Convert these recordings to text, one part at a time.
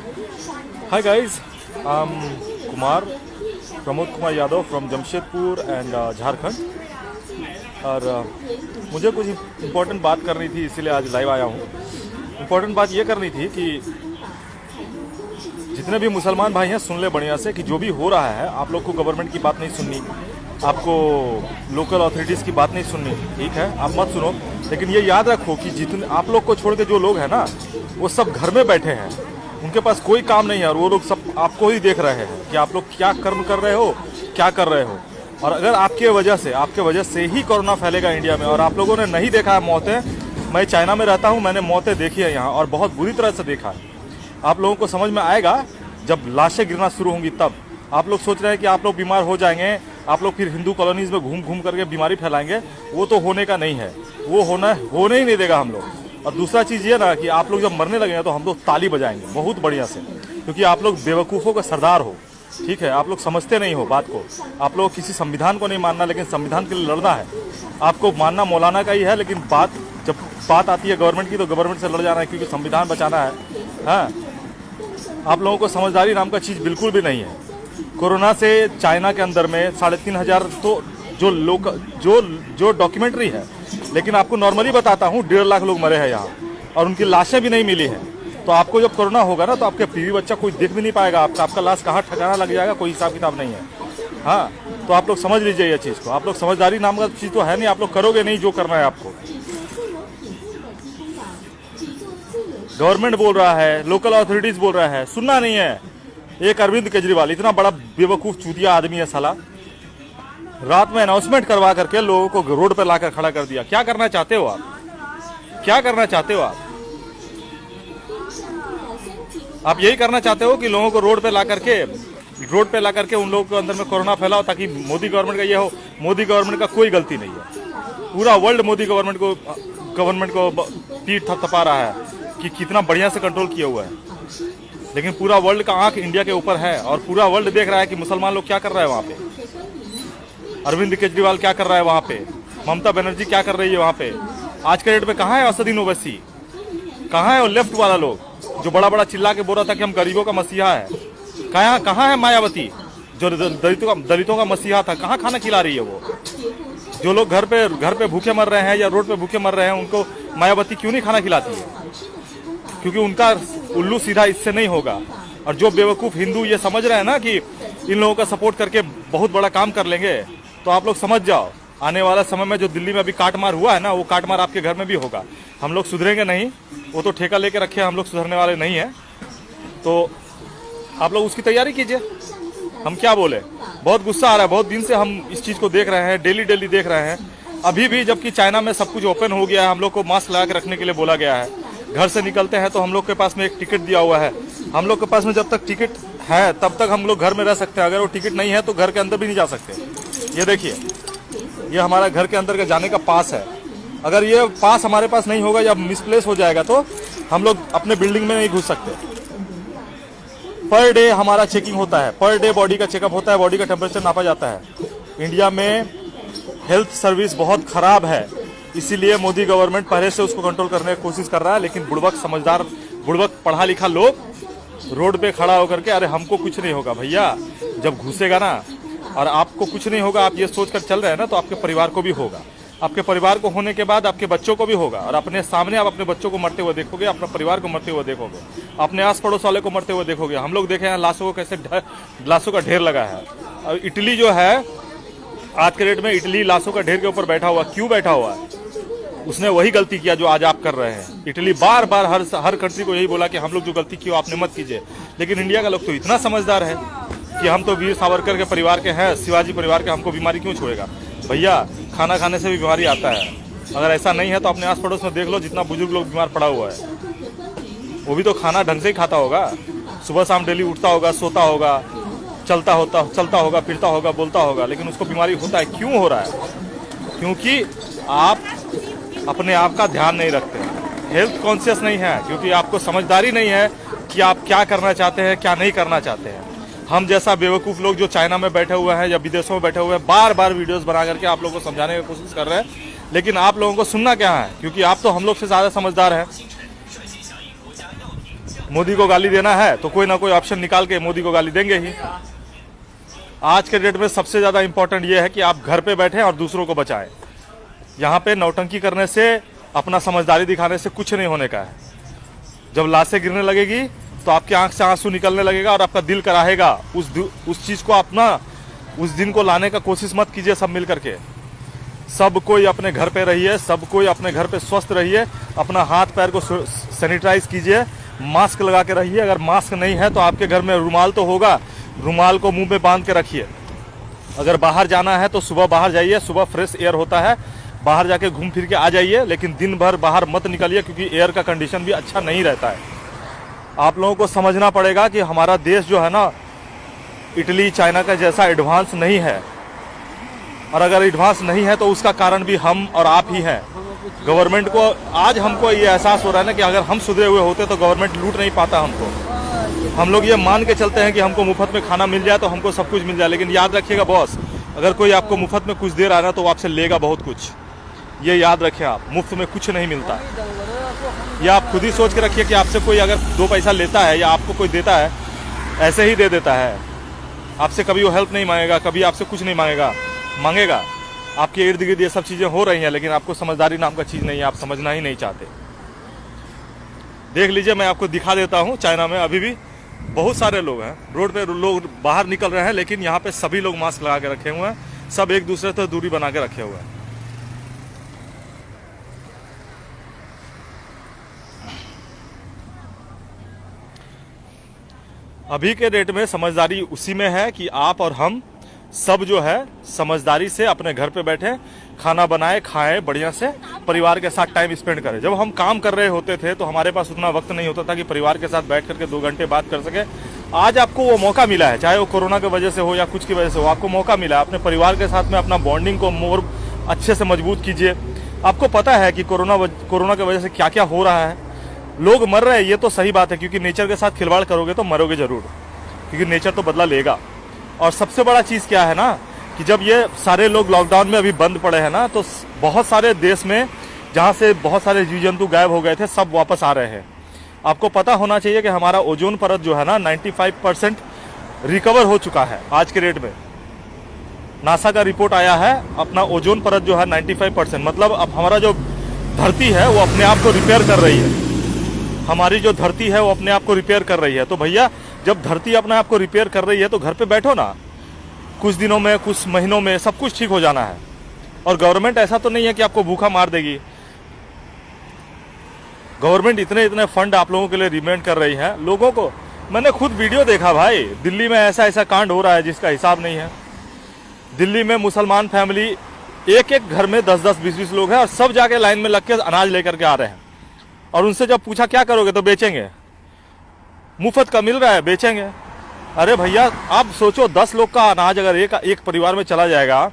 Hi guys, I'm Kumar, Pramod Kumar Yadav from Jamshedpur and Jharkhand. और मुझे कुछ इम्पोर्टेंट बात करनी थी, इसीलिए आज लाइव आया हूँ। इम्पोर्टेंट बात ये करनी थी कि जितने भी मुसलमान भाई हैं सुन ले बढ़िया से कि जो भी हो रहा है, आप लोग को गवर्नमेंट की बात नहीं सुननी, आपको लोकल अथॉरिटीज़ की बात नहीं सुननी, ठीक है, आप मत सुनो। लेकिन ये याद रखो कि जितने आप लोग को छोड़ के जो लोग हैं ना, वो सब घर में बैठे हैं, उनके पास कोई काम नहीं है, और वो लोग सब आपको ही देख रहे हैं कि आप लोग क्या कर्म कर रहे हो, क्या कर रहे हो। और अगर आपके वजह से ही कोरोना फैलेगा इंडिया में, और आप लोगों ने नहीं देखा है मौतें, मैं चाइना में रहता हूँ, मैंने मौतें देखी है यहाँ, और बहुत बुरी तरह से देखा है। आप लोगों को समझ में आएगा जब लाशें गिरना शुरू होंगी तब। आप लोग सोच रहे हैं कि आप लोग बीमार हो जाएंगे, आप लोग फिर हिंदू कॉलोनीज में घूम घूम करके बीमारी फैलाएंगे, वो तो होने का नहीं है, वो होने ही नहीं देगा हम लोग। और दूसरा चीज़ ये ना कि आप लोग जब मरने लगेंगे तो हम लोग ताली बजाएंगे बहुत बढ़िया से, क्योंकि आप लोग बेवकूफ़ों का सरदार हो, ठीक है। आप लोग समझते नहीं हो बात को, आप लोग किसी संविधान को नहीं मानना, लेकिन संविधान के लिए लड़ना है। आपको मानना मौलाना का ही है, लेकिन जब बात आती है गवर्नमेंट की तो गवर्नमेंट से लड़ जाना है, क्योंकि संविधान बचाना है। हाँ, आप लोगों को समझदारी नाम का चीज़ बिल्कुल भी नहीं है। कोरोना से चाइना के अंदर में 3,500 तो जो डॉक्यूमेंट्री है, लेकिन आपको नॉर्मली बताता हूँ 1.5 लाख लोग मरे हैं यहाँ, और उनकी लाशें भी नहीं मिली हैं। तो आपको जब कोरोना होगा ना, तो आपके बीवी बच्चा कोई देख भी नहीं पाएगा, आपका लाश कहाँ ठिकाना लग जाएगा, कोई हिसाब किताब नहीं है। हाँ, तो आप लोग समझ लीजिए ये चीज़ को। आप लोग समझदारी नाम का चीज़ तो है नहीं, आप लोग करोगे नहीं जो करना है आपको। गवर्नमेंट बोल रहा है, लोकल अथॉरिटीज बोल रहा है, सुनना नहीं है। एक अरविंद केजरीवाल इतना बड़ा बेवकूफ़ चूतिया आदमी है साला, रात में अनाउंसमेंट करवा करके लोगों को रोड पर लाकर खड़ा कर दिया। क्या करना चाहते हो आप? क्या करना चाहते हो आप? आप यही करना चाहते हो कि लोगों को रोड पे ला करके उन लोगों के अंदर में कोरोना फैलाओ, ताकि मोदी गवर्नमेंट का ये हो। मोदी गवर्नमेंट का कोई गलती नहीं है, पूरा वर्ल्ड मोदी गवर्नमेंट को पीठ थपथपा रहा है कि कितना बढ़िया से कंट्रोल किया हुआ है। लेकिन पूरा वर्ल्ड का आंख इंडिया के ऊपर है, और पूरा वर्ल्ड देख रहा है कि मुसलमान लोग क्या कर रहे हैं वहाँ पे, अरविंद केजरीवाल क्या कर रहा है वहाँ पे, ममता बनर्जी क्या कर रही है वहाँ पे। आज के डेट में कहाँ है असदुद्दीन ओवैसी, कहाँ है वो लेफ्ट वाला लोग जो बड़ा बड़ा चिल्ला के बोल रहा था कि हम गरीबों का मसीहा है। कहाँ है मायावती जो दलितों का मसीहा था, कहाँ खाना खिला रही है वो। जो लोग घर पे भूखे मर रहे हैं या रोड पे भूखे मर रहे हैं, उनको मायावती क्यों नहीं खाना खिलाती है? क्योंकि उनका उल्लू सीधा इससे नहीं होगा। और जो बेवकूफ़ हिंदू ये समझ रहे हैं ना कि इन लोगों का सपोर्ट करके बहुत बड़ा काम कर लेंगे, तो आप लोग समझ जाओ आने वाला समय में जो दिल्ली में अभी काटमार हुआ है ना, वो काटमार आपके घर में भी होगा। हम लोग सुधरेंगे नहीं, वो तो ठेका लेके रखे, हम लोग सुधरने वाले नहीं हैं। तो आप लोग उसकी तैयारी कीजिए। हम क्या बोले, बहुत गुस्सा आ रहा है, बहुत दिन से हम इस चीज़ को देख रहे हैं, डेली देख रहे हैं। अभी भी जबकि चाइना में सब कुछ ओपन हो गया है, हम लोग को मास्क लगा के रखने के लिए बोला गया है। घर से निकलते हैं तो हम लोग के पास में एक टिकट दिया हुआ है, हम लोग के पास में जब तक टिकट है तब तक हम लोग घर में रह सकते हैं। अगर वो टिकट नहीं है तो घर के अंदर भी नहीं जा सकते। ये देखिए, ये हमारा घर के अंदर का जाने का पास है। अगर ये पास हमारे पास नहीं होगा या मिसप्लेस हो जाएगा तो हम लोग अपने बिल्डिंग में नहीं घुस सकते। पर डे हमारा चेकिंग होता है, पर डे बॉडी का चेकअप होता है, बॉडी का टेम्परेचर नापा जाता है। इंडिया में हेल्थ सर्विस बहुत खराब है, इसीलिए मोदी गवर्नमेंट पहले से उसको कंट्रोल करने की कोशिश कर रहा है। लेकिन बुड़बक पढ़ा लिखा लोग रोड पे खड़ा होकर के, अरे हमको कुछ नहीं होगा भैया, जब घुसेगा ना और आपको कुछ नहीं होगा, आप ये सोचकर चल रहे हैं ना, तो आपके परिवार को भी होगा। आपके परिवार को होने के बाद आपके बच्चों को भी होगा, और अपने सामने आप अपने बच्चों को मरते हुए देखोगे, अपने परिवार को मरते हुए देखोगे, अपने आस पड़ोस वाले को मरते हुए देखोगे। हम लोग देखे हैं लाशों को कैसे लाशों का ढेर लगा है। और इटली जो है आज के डेट में, इटली लाशों का ढेर के ऊपर बैठा हुआ, क्यों बैठा हुआ है? उसने वही गलती किया जो आज आप कर रहे हैं। इटली बार बार हर कंट्री को यही बोला कि हम लोग जो गलती की आपने मत कीजिए। लेकिन इंडिया का लोग तो इतना समझदार है कि हम तो वीर सावरकर के परिवार के हैं, शिवाजी परिवार के, हमको बीमारी क्यों छोड़ेगा? भैया, खाना खाने से भी बीमारी आता है। अगर ऐसा नहीं है तो अपने आस पड़ोस में देख लो, जितना बुजुर्ग लोग बीमार पड़ा हुआ है, वो भी तो खाना ढंग से ही खाता होगा, सुबह शाम डेली उठता होगा, सोता होगा, चलता होगा, फिरता होगा, बोलता होगा, लेकिन उसको बीमारी होता है। क्यों हो रहा है? क्योंकि आप अपने आप का ध्यान नहीं रखते, हेल्थ कॉन्शियस नहीं है, क्योंकि आपको समझदारी नहीं है कि आप क्या करना चाहते हैं, क्या नहीं करना चाहते हैं। हम जैसा बेवकूफ़ लोग जो चाइना में बैठे हुए हैं या विदेशों में बैठे हुए हैं, बार बार वीडियोस बना करके आप लोगों को समझाने की कोशिश कर रहे हैं, लेकिन आप लोगों को सुनना क्या है? क्योंकि आप तो हम लोग से ज़्यादा समझदार हैं। मोदी को गाली देना है तो कोई ना कोई ऑप्शन निकाल के मोदी को गाली देंगे ही। आज के डेट में सबसे ज्यादा इंपॉर्टेंट ये है कि आप घर पे बैठे और दूसरों को बचाएं। यहाँ पे नौटंकी करने से, अपना समझदारी दिखाने से कुछ नहीं होने का है। जब लाशें गिरने लगेगी तो आपकी आंख से आंसू निकलने लगेगा और आपका दिल कराहेगा। उस चीज को अपना उस दिन को लाने का कोशिश मत कीजिए। सब मिल करके, सब कोई अपने घर पे रहिए, सब कोई अपने घर पे स्वस्थ रहिए, अपना हाथ पैर को सैनिटाइज कीजिए, मास्क लगा के रहिए। अगर मास्क नहीं है तो आपके घर में रुमाल तो होगा, रुमाल को मुंह में बांध के रखिए। अगर बाहर जाना है तो सुबह बाहर जाइए, सुबह फ्रेश एयर होता है, बाहर जाके घूम फिर के आ जाइए, लेकिन दिन भर बाहर मत निकलिए क्योंकि एयर का कंडीशन भी अच्छा नहीं रहता है। आप लोगों को समझना पड़ेगा कि हमारा देश जो है ना, इटली चाइना का जैसा एडवांस नहीं है, और अगर एडवांस नहीं है तो उसका कारण भी हम और आप ही हैं। गवर्नमेंट को आज हमको ये एहसास हो रहा है ना कि अगर हम सुधरे हुए होते तो गवर्नमेंट लूट नहीं पाता हमको। हम लोग ये मान के चलते हैं कि हमको मुफ्त में खाना मिल जाए तो हमको सब कुछ मिल जाए, लेकिन याद रखिएगा बॉस, अगर कोई आपको मुफ्त में कुछ दे रहा है ना तो वो आपसे लेगा बहुत कुछ। ये याद रखें आप, मुफ्त में कुछ नहीं मिलता। ये आप खुद ही सोच के रखिए कि आपसे कोई अगर 2 पैसा लेता है या आपको कोई देता है, ऐसे ही दे देता है। आपसे कभी वो हेल्प नहीं मांगेगा, कभी आपसे कुछ नहीं मांगेगा। आपके इर्द गिर्द ये सब चीजें हो रही हैं, लेकिन आपको समझदारी नाम का चीज नहीं है, आप समझना ही नहीं चाहते। देख लीजिए, मैं आपको दिखा देता हूँ, चाइना में अभी भी बहुत सारे लोग हैं, रोड पे लोग बाहर निकल रहे हैं, लेकिन यहाँ पे सभी लोग मास्क लगा के रखे हुए हैं, सब एक दूसरे से दूरी बना के रखे हुए हैं। अभी के डेट में समझदारी उसी में है कि आप और हम सब जो है समझदारी से अपने घर पे बैठे, खाना बनाए, खाएं, बढ़िया से परिवार के साथ टाइम स्पेंड करें। जब हम काम कर रहे होते थे तो हमारे पास उतना वक्त नहीं होता था कि परिवार के साथ बैठ करके 2 घंटे बात कर सके। आज आपको वो मौका मिला है, चाहे वो कोरोना की वजह से हो या कुछ की वजह से हो, आपको मौका मिला है अपने परिवार के साथ में अपना बॉन्डिंग को मोर अच्छे से मजबूत कीजिए। आपको पता है कि कोरोना की वजह से क्या क्या हो रहा है, लोग मर रहे हैं, ये तो सही बात है, क्योंकि नेचर के साथ खिलवाड़ करोगे तो मरोगे जरूर, क्योंकि नेचर तो बदला लेगा। और सबसे बड़ा चीज क्या है ना कि जब ये सारे लोग लॉकडाउन में अभी बंद पड़े हैं ना, तो बहुत सारे देश में जहां से बहुत सारे जीव जंतु गायब हो गए थे, सब वापस आ रहे हैं। आपको पता होना चाहिए कि हमारा ओजोन परत जो है ना 95% रिकवर हो चुका है आज के रेट में। नासा का रिपोर्ट आया है, अपना ओजोन परत जो है 95%, मतलब अब हमारा जो धरती है वो अपने आप को रिपेयर कर रही है। हमारी जो धरती है वो अपने आप को रिपेयर कर रही है। तो भैया, जब धरती अपने आप को रिपेयर कर रही है तो घर पे बैठो ना, कुछ दिनों में, कुछ महीनों में सब कुछ ठीक हो जाना है। और गवर्नमेंट ऐसा तो नहीं है कि आपको भूखा मार देगी। गवर्नमेंट इतने फंड आप लोगों के लिए रिमेंड कर रही है। लोगों को, मैंने खुद वीडियो देखा भाई, दिल्ली में ऐसा कांड हो रहा है जिसका हिसाब नहीं है। दिल्ली में मुसलमान फैमिली एक घर में 10-10, 20-20 लोग हैं और सब जाके लाइन में लग के अनाज लेकर के आ रहे हैं। और उनसे जब पूछा क्या करोगे तो बेचेंगे, मुफ्त का मिल रहा है बेचेंगे। अरे भैया, आप सोचो 10 लोग का अनाज अगर एक परिवार में चला जाएगा,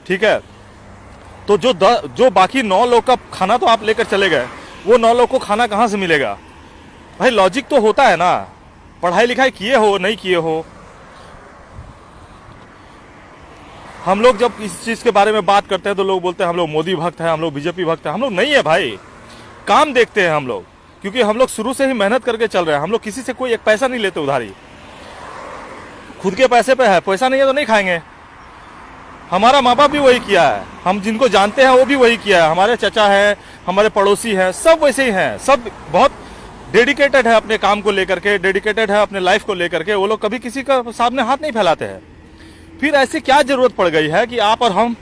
ठीक है, तो जो बाकी 9 लोग का खाना तो आप लेकर चले गए, वो 9 लोग को खाना कहाँ से मिलेगा भाई? लॉजिक तो होता है ना, पढ़ाई लिखाई किए हो नहीं किए हो। हम लोग जब इस चीज के बारे में बात करते हैं तो लोग बोलते हैं हम लोग मोदी भक्त हैं, हम लोग बीजेपी भक्त हैं। हम लोग नहीं है भाई, काम देखते हैं हम लोग, क्योंकि हम लोग शुरू से ही मेहनत करके चल रहे हैं। हम लोग किसी से कोई एक पैसा नहीं लेते उधारी, खुद के पैसे पे है, पैसा नहीं है तो नहीं खाएंगे। हमारा माँ बाप भी वही किया है, हम जिनको जानते हैं वो भी वही किया है, हमारे चचा है, हमारे पड़ोसी हैं, सब वैसे ही हैं। सब बहुत डेडिकेटेड है अपने काम को लेकर के, डेडिकेटेड है अपने लाइफ को लेकर के। वो लोग कभी किसी का सामने हाथ नहीं फैलाते हैं। फिर ऐसी क्या जरूरत पड़ गई है कि आप और हम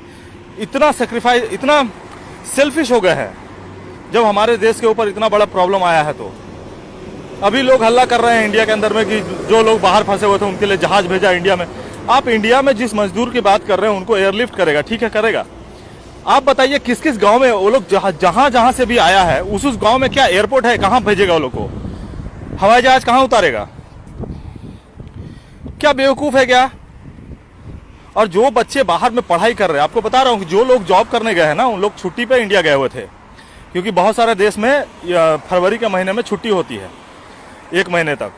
इतना सेक्रीफाइस, इतना सेल्फिश हो गए हैं, जब हमारे देश के ऊपर इतना बड़ा प्रॉब्लम आया है। तो अभी लोग हल्ला कर रहे हैं इंडिया के अंदर में कि जो लोग बाहर फंसे हुए थे उनके लिए जहाज भेजा इंडिया में। आप इंडिया में जिस मजदूर की बात कर रहे हैं उनको एयरलिफ्ट करेगा, ठीक है करेगा। आप बताइए किस किस गांव में वो लोग जहां से भी आया है उस गांव में क्या एयरपोर्ट है? कहां भेजेगा वो लोग को? हवाई जहाज कहां उतारेगा? क्या बेवकूफ है क्या? और जो बच्चे बाहर में पढ़ाई कर रहे हैं, आपको बता रहा हूं कि जो लोग जॉब करने गए हैं ना, उन लोग छुट्टी पे इंडिया गए हुए थे, क्योंकि बहुत सारे देश में फरवरी के महीने में छुट्टी होती है, 1 महीने तक।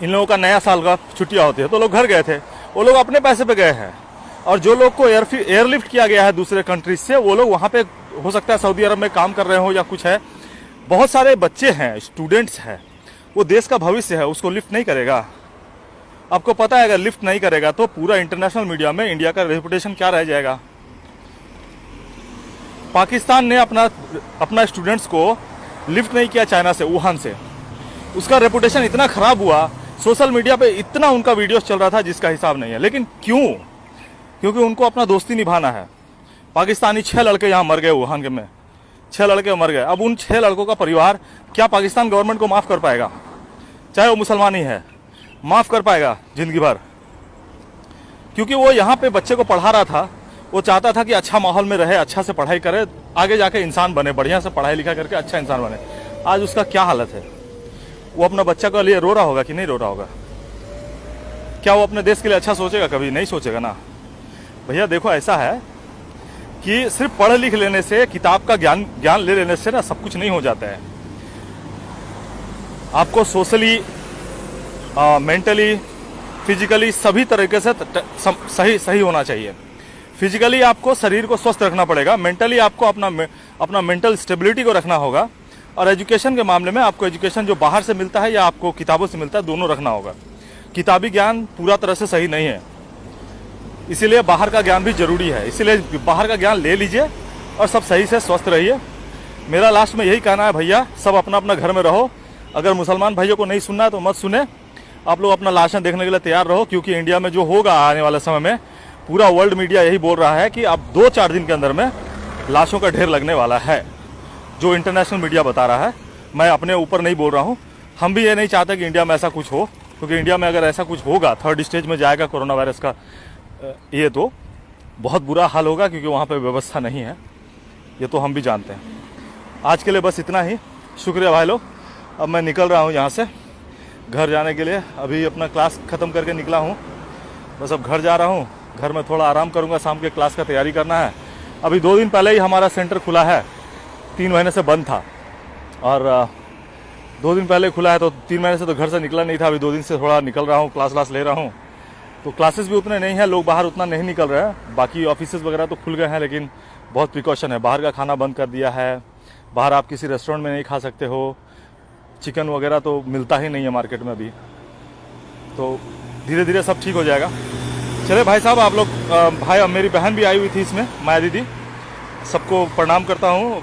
इन लोगों का नया साल का छुट्टियां होती है, तो लोग घर गए थे। वो लोग अपने पैसे पे गए हैं। और जो लोग को एयरलिफ्ट किया गया है दूसरे कंट्रीज से, वो लोग वहां पे हो सकता है सऊदी अरब में काम कर रहे हो या कुछ है। बहुत सारे बच्चे हैं, स्टूडेंट्स हैं, वो देश का भविष्य है, उसको लिफ्ट नहीं करेगा। आपको पता है अगर लिफ्ट नहीं करेगा तो पूरा इंटरनेशनल मीडिया में इंडिया का रेपुटेशन क्या रह जाएगा। पाकिस्तान ने अपना स्टूडेंट्स को लिफ्ट नहीं किया चाइना से, वुहान से, उसका रेपुटेशन इतना खराब हुआ, सोशल मीडिया पे इतना उनका वीडियोस चल रहा था जिसका हिसाब नहीं है। लेकिन क्यों? क्योंकि उनको अपना दोस्ती निभाना है। पाकिस्तानी 6 लड़के यहाँ मर गए वुहान के में, 6 लड़के मर गए। अब उन 6 लड़कों का परिवार क्या पाकिस्तान गवर्नमेंट को माफ कर पाएगा? चाहे वो मुसलमान ही है, माफ कर पाएगा जिंदगी भर? क्योंकि वो यहाँ पे बच्चे को पढ़ा रहा था, वो चाहता था कि अच्छा माहौल में रहे, अच्छा से पढ़ाई करे, आगे जाके इंसान बने, बढ़िया से पढ़ाई लिखा करके अच्छा इंसान बने। आज उसका क्या हालत है? वो अपना बच्चा के लिए रो रहा होगा कि नहीं रो रहा होगा? क्या वो अपने देश के लिए अच्छा सोचेगा? कभी नहीं सोचेगा ना। भैया देखो, ऐसा है कि सिर्फ पढ़ लिख लेने से, किताब का ज्ञान ले लेने से ना सब कुछ नहीं हो जाता है। आपको सोशली, मेंटली, फिजिकली सभी तरीके से सही होना चाहिए। फिजिकली आपको शरीर को स्वस्थ रखना पड़ेगा, मेंटली आपको अपना मेंटल स्टेबिलिटी को रखना होगा, और एजुकेशन के मामले में आपको एजुकेशन जो बाहर से मिलता है या आपको किताबों से मिलता है, दोनों रखना होगा। किताबी ज्ञान पूरा तरह से सही नहीं है, इसीलिए बाहर का ज्ञान भी जरूरी है। इसीलिए बाहर का ज्ञान ले लीजिए और सब सही से स्वस्थ रहिए। मेरा लास्ट में यही कहना है भैया, सब अपना अपना घर में रहो। अगर मुसलमान भाइयों को नहीं सुनना है तो मत सुने, आप लोग अपना लाशन देखने के लिए तैयार रहो, क्योंकि इंडिया में जो होगा आने वाले समय में, पूरा वर्ल्ड मीडिया यही बोल रहा है कि अब 2-4 दिन के अंदर में लाशों का ढेर लगने वाला है, जो इंटरनेशनल मीडिया बता रहा है। मैं अपने ऊपर नहीं बोल रहा हूँ। हम भी ये नहीं चाहते कि इंडिया में ऐसा कुछ हो, क्योंकि इंडिया में अगर ऐसा कुछ होगा, 3rd स्टेज में जाएगा कोरोना वायरस का, ये तो बहुत बुरा हाल होगा, क्योंकि वहाँ पे व्यवस्था नहीं है, ये तो हम भी जानते हैं। आज के लिए बस इतना ही, शुक्रिया भाई लोग। अब मैं निकल रहा हूँ यहाँ से घर जाने के लिए। अभी अपना क्लास ख़त्म करके निकला हूँ, बस अब घर जा रहा हूँ। घर में थोड़ा आराम करूँगा, शाम के क्लास का तैयारी करना है। अभी 2 दिन पहले ही हमारा सेंटर खुला है, 3 महीने से बंद था, और 2 दिन पहले खुला है, तो 3 महीने से तो घर से निकला नहीं था। अभी 2 दिन से थोड़ा निकल रहा हूँ, क्लास ले रहा हूँ। तो क्लासेस भी उतने नहीं हैं, लोग बाहर उतना नहीं निकल रहे हैं। बाकी ऑफिसेज वगैरह तो खुल गए हैं, लेकिन बहुत प्रिकॉशन है। बाहर का खाना बंद कर दिया है, बाहर आप किसी रेस्टोरेंट में नहीं खा सकते हो, चिकन वगैरह तो मिलता ही नहीं है मार्केट में अभी। तो धीरे धीरे सब ठीक हो जाएगा। चले भाई साहब, आप लोग भाई, मेरी बहन भी आई हुई थी इसमें, माया दीदी, सबको प्रणाम करता हूँ।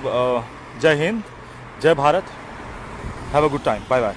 जय हिंद, जय Bharat, have a good time, bye bye.